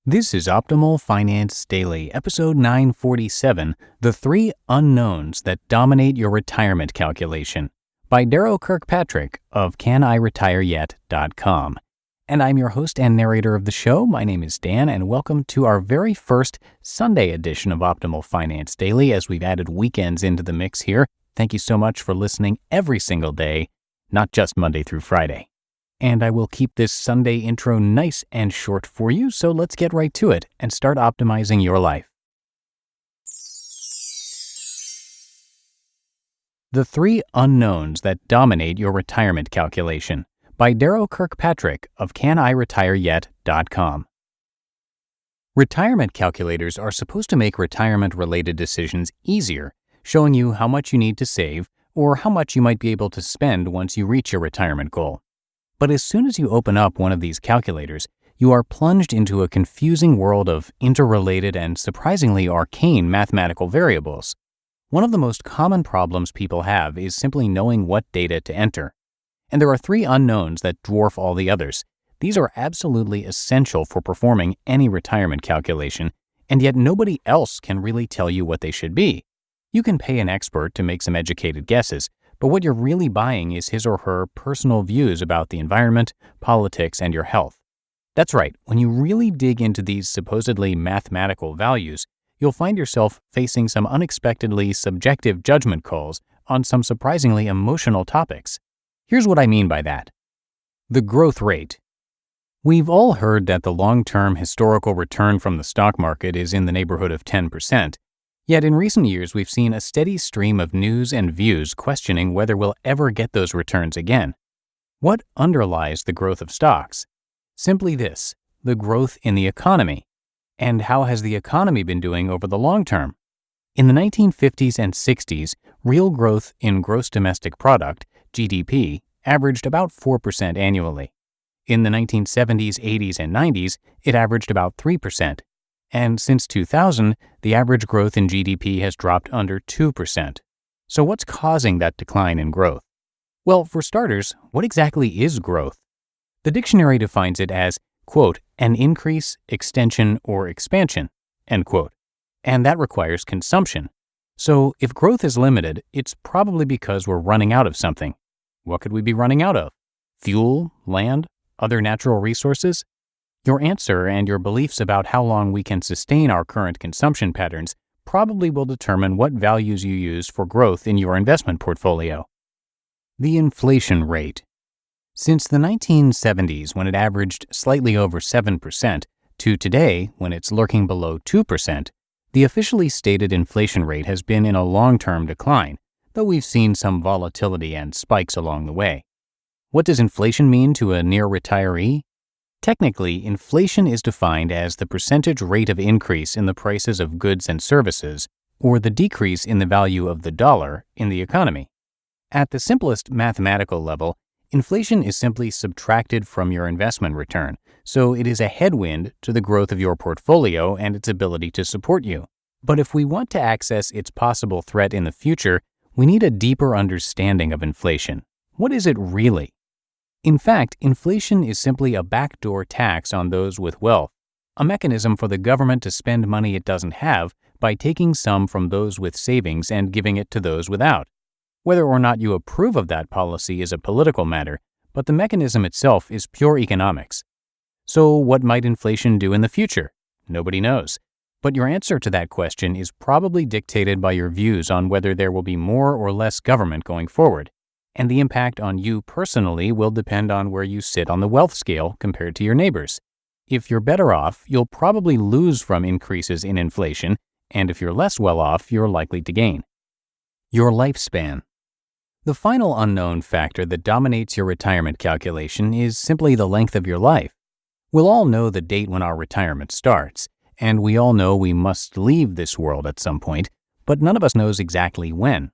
This is Optimal Finance Daily, episode 947, The Three Unknowns That Dominate Your Retirement Calculation, by Darrow Kirkpatrick of CanIRetireYet.com. And I'm your host and narrator of the show. My name is Dan, and welcome to our very first Sunday edition of Optimal Finance Daily, as we've added weekends into the mix here. Thank you so much for listening every single day, not just Monday through Friday. And I will keep this Sunday intro nice and short for you, so let's get right to it and start optimizing your life. The Three Unknowns That Dominate Your Retirement Calculation, by Darrow Kirkpatrick of CanIRetireYet.com. Retirement calculators are supposed to make retirement-related decisions easier, showing you how much you need to save or how much you might be able to spend once you reach your retirement goal. But as soon as you open up one of these calculators, you are plunged into a confusing world of interrelated and surprisingly arcane mathematical variables. One of the most common problems people have is simply knowing what data to enter. And there are three unknowns that dwarf all the others. These are absolutely essential for performing any retirement calculation, and yet nobody else can really tell you what they should be. You can pay an expert to make some educated guesses, but what you're really buying is his or her personal views about the environment, politics, and your health. That's right, when you really dig into these supposedly mathematical values, you'll find yourself facing some unexpectedly subjective judgment calls on some surprisingly emotional topics. Here's what I mean by that. The growth rate. We've all heard that the long-term historical return from the stock market is in the neighborhood of 10%. Yet in recent years, we've seen a steady stream of news and views questioning whether we'll ever get those returns again. What underlies the growth of stocks? Simply this, the growth in the economy. And how has the economy been doing over the long term? In the 1950s and 60s, real growth in gross domestic product, GDP, averaged about 4% annually. In the 1970s, 80s, and 90s, it averaged about 3%. And since 2000, the average growth in GDP has dropped under 2%. So what's causing that decline in growth? Well, for starters, what exactly is growth? The dictionary defines it as, quote, an increase, extension, or expansion, end quote. And that requires consumption. So if growth is limited, it's probably because we're running out of something. What could we be running out of? Fuel, land, other natural resources? Your answer and your beliefs about how long we can sustain our current consumption patterns probably will determine what values you use for growth in your investment portfolio. The inflation rate. Since the 1970s, when it averaged slightly over 7%, to today, when it's lurking below 2%, the officially stated inflation rate has been in a long-term decline, though we've seen some volatility and spikes along the way. What does inflation mean to a near retiree? Technically, inflation is defined as the percentage rate of increase in the prices of goods and services, or the decrease in the value of the dollar in the economy. At the simplest mathematical level, inflation is simply subtracted from your investment return, so it is a headwind to the growth of your portfolio and its ability to support you. But if we want to access its possible threat in the future, we need a deeper understanding of inflation. What is it really? In fact, inflation is simply a backdoor tax on those with wealth, a mechanism for the government to spend money it doesn't have by taking some from those with savings and giving it to those without. Whether or not you approve of that policy is a political matter, but the mechanism itself is pure economics. So what might inflation do in the future? Nobody knows. But your answer to that question is probably dictated by your views on whether there will be more or less government going forward. And the impact on you personally will depend on where you sit on the wealth scale compared to your neighbors. If you're better off, you'll probably lose from increases in inflation, and if you're less well off, you're likely to gain. Your lifespan. The final unknown factor that dominates your retirement calculation is simply the length of your life. We'll all know the date when our retirement starts, and we all know we must leave this world at some point, but none of us knows exactly when.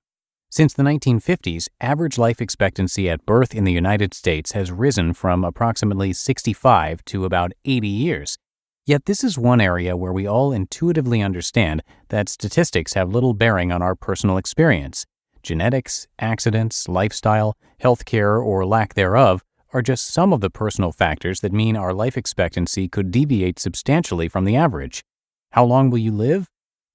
Since the 1950s, average life expectancy at birth in the United States has risen from approximately 65 to about 80 years. Yet this is one area where we all intuitively understand that statistics have little bearing on our personal experience. Genetics, accidents, lifestyle, healthcare, or lack thereof are just some of the personal factors that mean our life expectancy could deviate substantially from the average. How long will you live?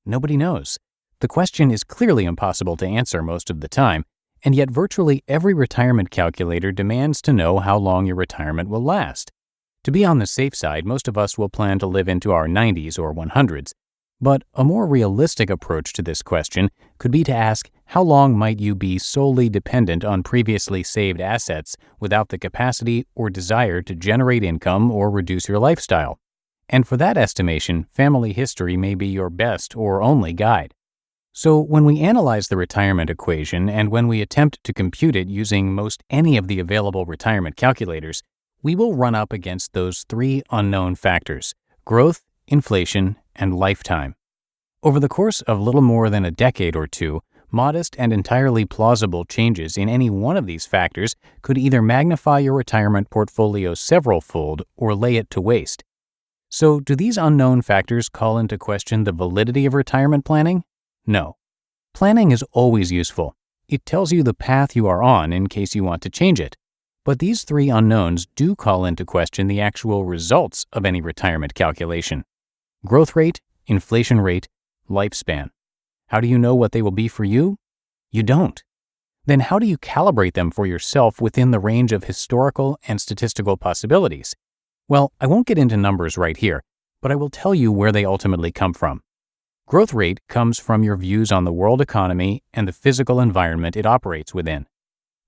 Nobody knows. The question is clearly impossible to answer most of the time, and yet virtually every retirement calculator demands to know how long your retirement will last. To be on the safe side, most of us will plan to live into our 90s or 100s. But a more realistic approach to this question could be to ask, how long might you be solely dependent on previously saved assets without the capacity or desire to generate income or reduce your lifestyle? And for that estimation, family history may be your best or only guide. So when we analyze the retirement equation and when we attempt to compute it using most any of the available retirement calculators, we will run up against those three unknown factors: growth, inflation, and lifetime. Over the course of little more than a decade or two, modest and entirely plausible changes in any one of these factors could either magnify your retirement portfolio several-fold or lay it to waste. So, do these unknown factors call into question the validity of retirement planning? No. Planning is always useful. It tells you the path you are on in case you want to change it. But these three unknowns do call into question the actual results of any retirement calculation: growth rate, inflation rate, lifespan. How do you know what they will be for you? You don't. Then how do you calibrate them for yourself within the range of historical and statistical possibilities? Well, I won't get into numbers right here, but I will tell you where they ultimately come from. Growth rate comes from your views on the world economy and the physical environment it operates within.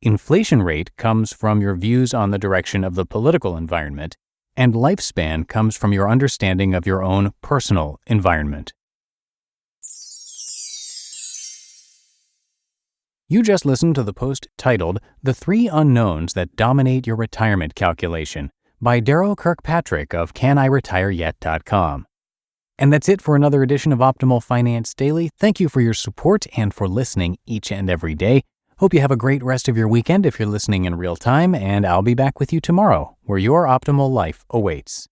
Inflation rate comes from your views on the direction of the political environment, and lifespan comes from your understanding of your own personal environment. You just listened to the post titled "The Three Unknowns That Dominate Your Retirement Calculation" by Darrow Kirkpatrick of CanIRetireYet.com. And that's it for another edition of Optimal Finance Daily. Thank you for your support and for listening each and every day. Hope you have a great rest of your weekend if you're listening in real time, and I'll be back with you tomorrow, where your optimal life awaits.